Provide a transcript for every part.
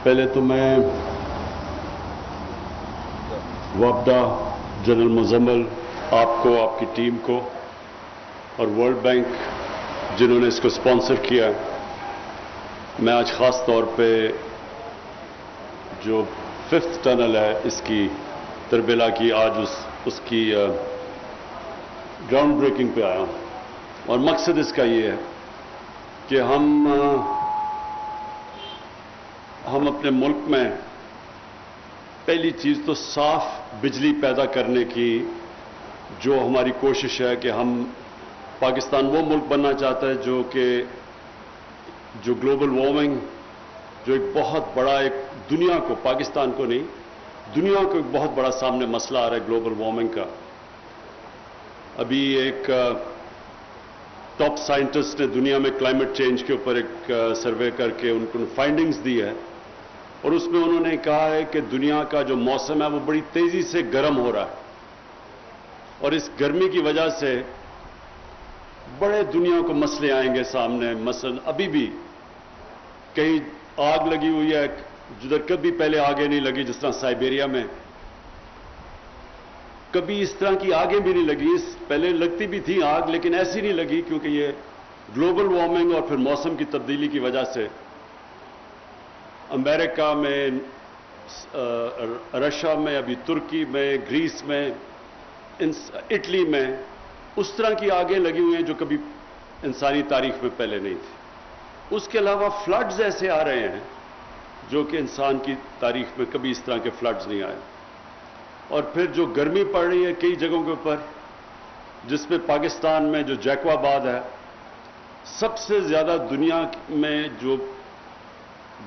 پہلے تو میں وابڈا، جنرل مزمل، آپ کو، آپ کی ٹیم کو اور ورلڈ بینک جنہوں نے اس کو اسپانسر کیا، میں آج خاص طور پہ جو 5th ٹنل ہے اس کی تربیلا کی، آج اس کی گراؤنڈ بریکنگ پہ آیا ہوں، اور مقصد اس کا یہ ہے کہ ہم اپنے ملک میں پہلی چیز تو صاف بجلی پیدا کرنے کی جو ہماری کوشش ہے کہ ہم پاکستان وہ ملک بننا چاہتا ہے جو گلوبل وارمنگ، جو ایک بہت بڑا، ایک دنیا کو، پاکستان کو نہیں، دنیا کو ایک بہت بڑا سامنے مسئلہ آ رہا ہے گلوبل وارمنگ کا۔ ابھی ایک ٹاپ سائنٹسٹ نے دنیا میں کلائمیٹ چینج کے اوپر ایک سروے کر کے ان کو فائنڈنگز دی ہے، اور اس میں انہوں نے کہا ہے کہ دنیا کا جو موسم ہے وہ بڑی تیزی سے گرم ہو رہا ہے، اور اس گرمی کی وجہ سے بڑے دنیا کو مسئلے آئیں گے سامنے۔ مثلا ابھی بھی کہیں آگ لگی ہوئی ہے جدھر کبھی پہلے آگے نہیں لگی، جس طرح سائبیریا میں کبھی اس طرح کی آگیں بھی نہیں لگی، پہلے لگتی بھی تھی آگ لیکن ایسی نہیں لگی، کیونکہ یہ گلوبل وارمنگ اور پھر موسم کی تبدیلی کی وجہ سے امریکہ میں، رشیا میں، ابھی ترکی میں، گریس میں، اٹلی میں اس طرح کی آگیں لگی ہوئی ہیں جو کبھی انسانی تاریخ میں پہلے نہیں تھی۔ اس کے علاوہ فلڈز ایسے آ رہے ہیں جو کہ انسان کی تاریخ میں کبھی اس طرح کے فلڈز نہیں آئے، اور پھر جو گرمی پڑ رہی ہے کئی جگہوں کے اوپر، جس میں پاکستان میں جو جیکو آباد ہے، سب سے زیادہ دنیا میں جو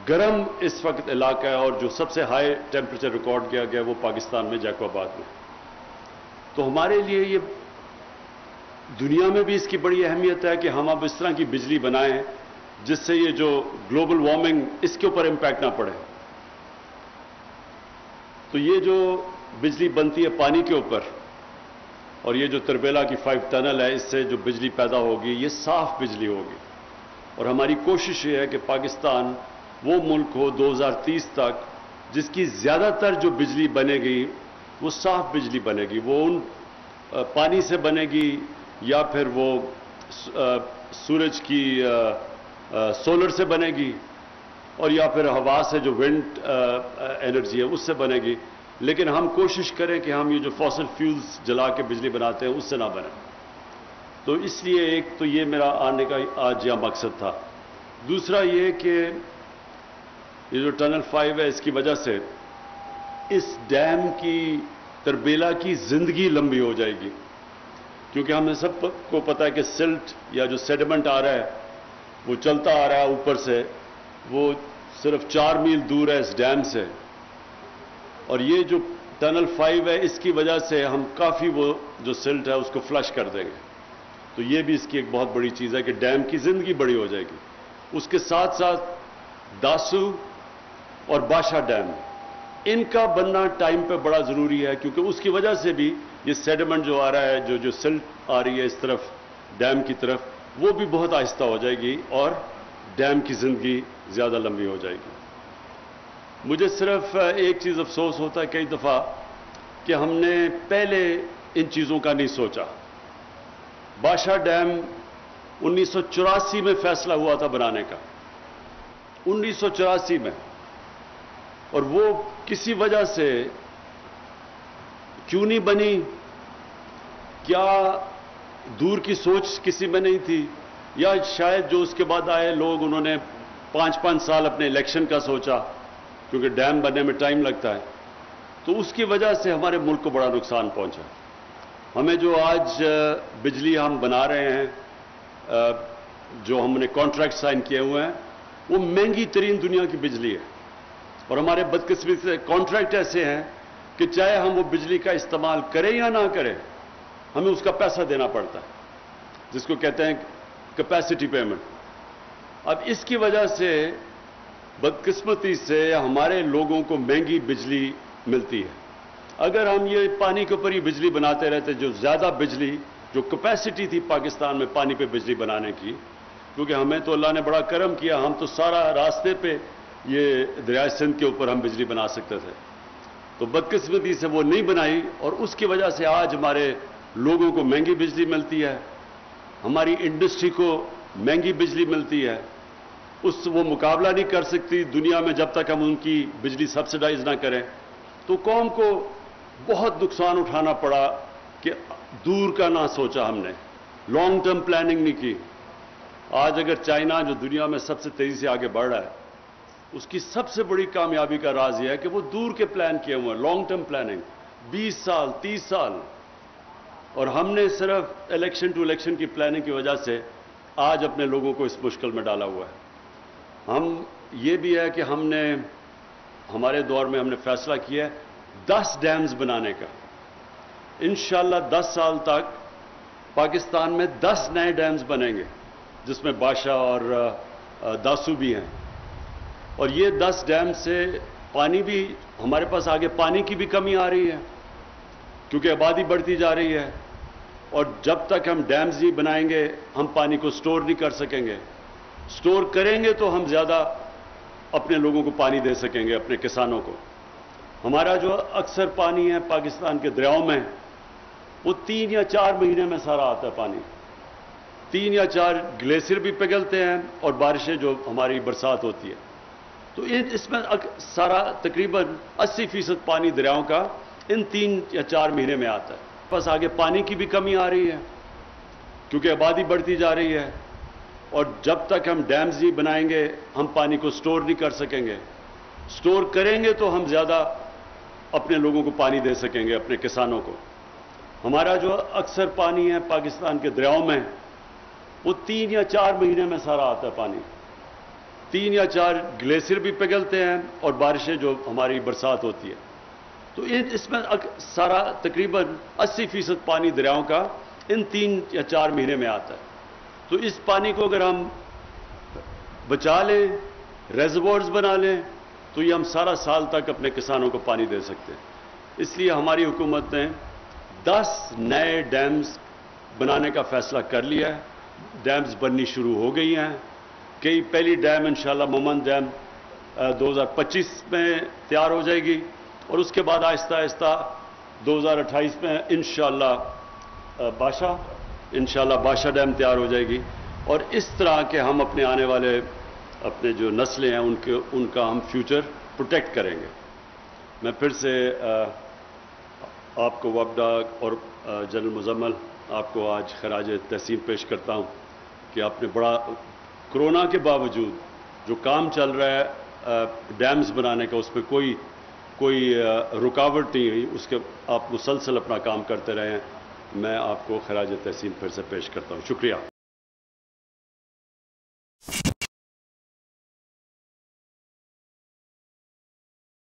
گرم اس وقت علاقہ ہے اور جو سب سے ہائی ٹیمپریچر ریکارڈ کیا گیا وہ پاکستان میں جیکو آباد میں۔ تو ہمارے لیے یہ دنیا میں بھی اس کی بڑی اہمیت ہے کہ ہم اب اس طرح کی بجلی بنائیں جس سے یہ جو گلوبل وارمنگ اس کے اوپر امپیکٹ نہ پڑے۔ تو یہ جو بجلی بنتی ہے پانی کے اوپر، اور یہ جو تربیلا کی 5 ٹنل ہے، اس سے جو بجلی پیدا ہوگی یہ صاف بجلی ہوگی، اور ہماری کوشش یہ ہے کہ پاکستان وہ ملک ہو 2030 تک جس کی زیادہ تر جو بجلی بنے گی وہ صاف بجلی بنے گی، وہ ان پانی سے بنے گی یا پھر وہ سورج کی سولر سے بنے گی، اور یا پھر ہوا سے جو ونڈ انرجی ہے اس سے بنے گی، لیکن ہم کوشش کریں کہ ہم یہ جو فاسل فیولز جلا کے بجلی بناتے ہیں اس سے نہ بنے۔ تو اس لیے ایک تو یہ میرا آنے کا آج یہاں مقصد تھا۔ دوسرا یہ کہ یہ جو ٹنل 5 ہے اس کی وجہ سے اس ڈیم کی، تربیلا کی زندگی لمبی ہو جائے گی، کیونکہ ہمیں سب کو پتا ہے کہ سلٹ یا جو سیڈیمنٹ آ رہا ہے وہ چلتا آ رہا ہے اوپر سے، وہ صرف 4 میل دور ہے اس ڈیم سے، اور یہ جو ٹنل 5 ہے اس کی وجہ سے ہم کافی وہ جو سلٹ ہے اس کو فلش کر دیں گے۔ تو یہ بھی اس کی ایک بہت بڑی چیز ہے کہ ڈیم کی زندگی بڑی ہو جائے گی۔ اس کے ساتھ ساتھ داسو اور باشا ڈیم، ان کا بننا ٹائم پہ بڑا ضروری ہے، کیونکہ اس کی وجہ سے بھی یہ سیڈیمنٹ جو آ رہا ہے، جو سلٹ آ رہی ہے اس طرف ڈیم کی طرف، وہ بھی بہت آہستہ ہو جائے گی اور ڈیم کی زندگی زیادہ لمبی ہو جائے گی۔ مجھے صرف ایک چیز افسوس ہوتا ہے کئی دفعہ کہ ہم نے پہلے ان چیزوں کا نہیں سوچا۔ باشا ڈیم 1984 میں فیصلہ ہوا تھا بنانے کا، 1984 میں، اور وہ کسی وجہ سے کیوں نہیں بنی، کیا دور کی سوچ کسی میں نہیں تھی، یا شاید جو اس کے بعد آئے لوگ انہوں نے 5 سال اپنے الیکشن کا سوچا، کیونکہ ڈیم بننے میں ٹائم لگتا ہے، تو اس کی وجہ سے ہمارے ملک کو بڑا نقصان پہنچا۔ ہمیں جو آج بجلی ہم بنا رہے ہیں، جو ہم نے کانٹریکٹ سائن کیے ہوئے ہیں، وہ مہنگی ترین دنیا کی بجلی ہے، اور ہمارے بدقسمتی سے کانٹریکٹ ایسے ہیں کہ چاہے ہم وہ بجلی کا استعمال کریں یا نہ کریں ہمیں اس کا پیسہ دینا پڑتا ہے، جس کو کہتے ہیں کیپیسٹی پیمنٹ۔ اب اس کی وجہ سے بدقسمتی سے ہمارے لوگوں کو مہنگی بجلی ملتی ہے۔ اگر ہم یہ پانی کے اوپر ہی بجلی بناتے رہتے، جو زیادہ بجلی، جو کیپیسٹی تھی پاکستان میں پانی پہ بجلی بنانے کی، کیونکہ ہمیں تو اللہ نے بڑا کرم کیا، ہم تو سارا راستے پہ یہ دریائے سندھ کے اوپر ہم بجلی بنا سکتے تھے، تو بدقسمتی سے وہ نہیں بنائی، اور اس کی وجہ سے آج ہمارے لوگوں کو مہنگی بجلی ملتی ہے، ہماری انڈسٹری کو مہنگی بجلی ملتی ہے، وہ مقابلہ نہیں کر سکتی دنیا میں جب تک ہم ان کی بجلی سبسڈائز نہ کریں۔ تو قوم کو بہت نقصان اٹھانا پڑا کہ دور کا نہ سوچا ہم نے، لانگ ٹرم پلاننگ نہیں کی۔ آج اگر چائنا جو دنیا میں سب سے تیزی سے آگے بڑھ رہا ہے، اس کی سب سے بڑی کامیابی کا راز یہ ہے کہ وہ دور کے پلان کیے ہوئے ہیں، لانگ ٹرم پلاننگ، 20 سال 30 سال، اور ہم نے صرف الیکشن ٹو الیکشن کی پلاننگ کی وجہ سے آج اپنے لوگوں کو اس مشکل میں ڈالا ہوا ہے۔ یہ بھی ہے کہ ہمارے دور میں ہم نے فیصلہ کیا ہے 10 ڈیمز بنانے کا۔ انشاءاللہ 10 سال تک پاکستان میں 10 نئے ڈیمز بنیں گے، جس میں باشا اور داسو بھی ہیں، اور یہ 10 ڈیم سے پانی بھی ہمارے پاس آگے پانی کی بھی کمی آ رہی ہے، کیونکہ آبادی بڑھتی جا رہی ہے، اور جب تک ہم ڈیمز نہیں بنائیں گے ہم پانی کو سٹور نہیں کر سکیں گے۔ سٹور کریں گے تو ہم زیادہ اپنے لوگوں کو پانی دے سکیں گے، اپنے کسانوں کو۔ ہمارا جو اکثر پانی ہے پاکستان کے دریاؤں میں، وہ 3 یا 4 مہینے میں سارا آتا ہے پانی، 3 یا 4 گلیشیئر بھی پگھلتے ہیں، اور بارشیں جو ہماری برسات ہوتی ہے، تو اس میں سارا تقریباً 80% پانی دریاؤں کا ان 3 یا 4 مہینے میں آتا ہے۔ بس آگے پانی کی بھی کمی آ رہی ہے، کیونکہ آبادی بڑھتی جا رہی ہے، اور جب تک ہم ڈیمز نہیں بنائیں گے ہم پانی کو سٹور نہیں کر سکیں گے۔ سٹور کریں گے تو ہم زیادہ اپنے لوگوں کو پانی دے سکیں گے، اپنے کسانوں کو۔ ہمارا جو اکثر پانی ہے پاکستان کے دریاؤں میں، وہ 3 یا 4 مہینے میں سارا آتا ہے پانی، 3 یا 4 گلیشیئر بھی پگھلتے ہیں، اور بارشیں جو ہماری برسات ہوتی ہے، تو اس میں سارا تقریباً 80% پانی دریاؤں کا ان 3 یا 4 مہینے میں آتا ہے۔ تو اس پانی کو اگر ہم بچا لیں، ریزروائرز بنا لیں، تو یہ ہم سارا سال تک اپنے کسانوں کو پانی دے سکتے ہیں۔ اس لیے ہماری حکومت نے 10 نئے ڈیمز بنانے کا فیصلہ کر لیا ہے، ڈیمز بننی شروع ہو گئی ہیں۔ پہلی ڈیم انشاءاللہ مومن ڈیم 2025 میں تیار ہو جائے گی، اور اس کے بعد آہستہ آہستہ 2028 میں انشاءاللہ باشا ڈیم تیار ہو جائے گی، اور اس طرح کے ہم اپنے آنے والے اپنے جو نسلیں ہیں ان کا ہم فیوچر پروٹیکٹ کریں گے۔ میں پھر سے آپ کو وابڈا اور جنرل مزمل آپ کو آج خراج تحسین پیش کرتا ہوں کہ آپ نے بڑا کورونا کے باوجود جو کام چل رہا ہے ڈیمز بنانے کا، اس پہ کوئی رکاوٹ نہیں ہوئی، اس کے آپ مسلسل اپنا کام کرتے رہے ہیں۔ میں آپ کو خراج تحسین پھر سے پیش کرتا ہوں۔ شکریہ۔